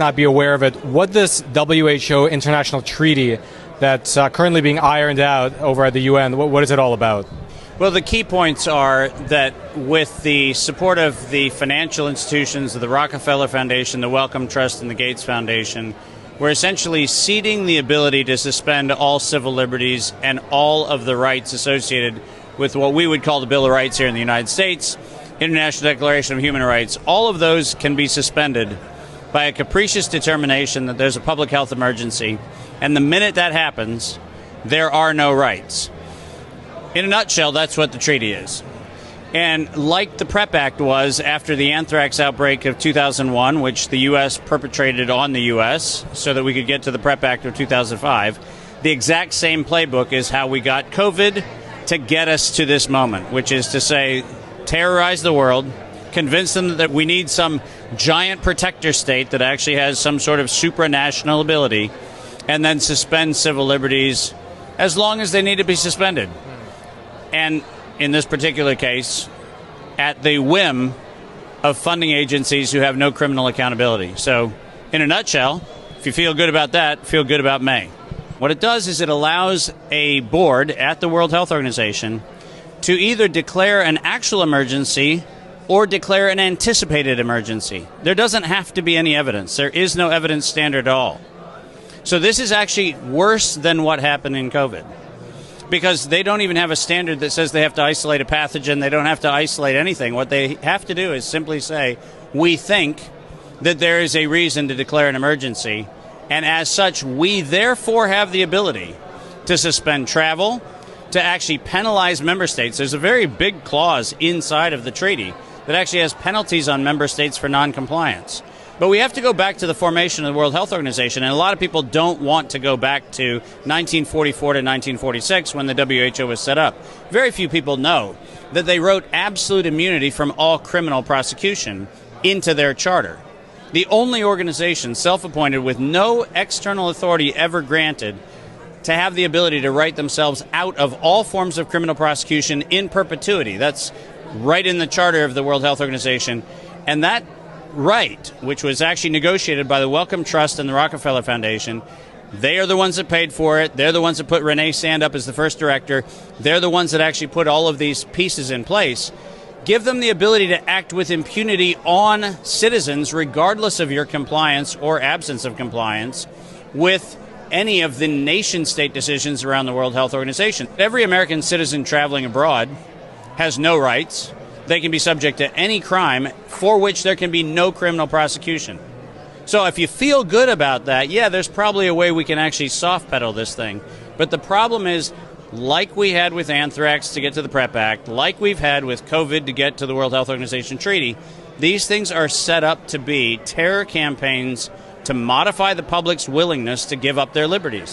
not be aware of it, what this WHO international treaty that's currently being ironed out over at the UN, what is it all about? Well, the key points are that with the support of the financial institutions of the Rockefeller Foundation, the Wellcome Trust, and the Gates Foundation, we're essentially ceding the ability to suspend all civil liberties and all of the rights associated with what we would call the Bill of Rights here in the United States, International Declaration of Human Rights. All of those can be suspended by a capricious determination that there's a public health emergency, and the minute that happens, there are no rights. In a nutshell, that's what the treaty is. And like the PrEP Act was after the anthrax outbreak of 2001, which the U.S. perpetrated on the U.S. so that we could get to the PrEP Act of 2005, the exact same playbook is how we got COVID to get us to this moment, which is to say, terrorize the world, convince them that we need some giant protector state that actually has some sort of supranational ability, and then suspend civil liberties as long as they need to be suspended. And in this particular case, at the whim of funding agencies who have no criminal accountability. So, in a nutshell, if you feel good about that, feel good about May. What it does is it allows a board at the World Health Organization to either declare an actual emergency or declare an anticipated emergency. There doesn't have to be any evidence. There is no evidence standard at all. So this is actually worse than what happened in COVID, because they don't even have a standard that says they have to isolate a pathogen. They don't have to isolate anything. What they have to do is simply say, we think that there is a reason to declare an emergency, and as such, we therefore have the ability to suspend travel, to actually penalize member states. There's a very big clause inside of the treaty that actually has penalties on member states for noncompliance. But we have to go back to the formation of the World Health Organization, and a lot of people don't want to go back to 1944 to 1946 when the WHO was set up. Very few people know that they wrote absolute immunity from all criminal prosecution into their charter. The only organization self-appointed with no external authority ever granted to have the ability to write themselves out of all forms of criminal prosecution in perpetuity. That's right in the charter of the World Health Organization. And that right, which was actually negotiated by the Wellcome Trust and the Rockefeller Foundation, they are the ones that paid for it. They're the ones that put Renee Sand up as the first director. They're the ones that actually put all of these pieces in place. Give them the ability to act with impunity on citizens, regardless of your compliance or absence of compliance with any of the nation-state decisions around the World Health Organization. Every American citizen traveling abroad has no rights. They can be subject to any crime for which there can be no criminal prosecution. So if you feel good about that, yeah, there's probably a way we can actually soft pedal this thing. But the problem is, like we had with anthrax to get to the PrEP Act, like we've had with COVID to get to the World Health Organization treaty, these things are set up to be terror campaigns to modify the public's willingness to give up their liberties.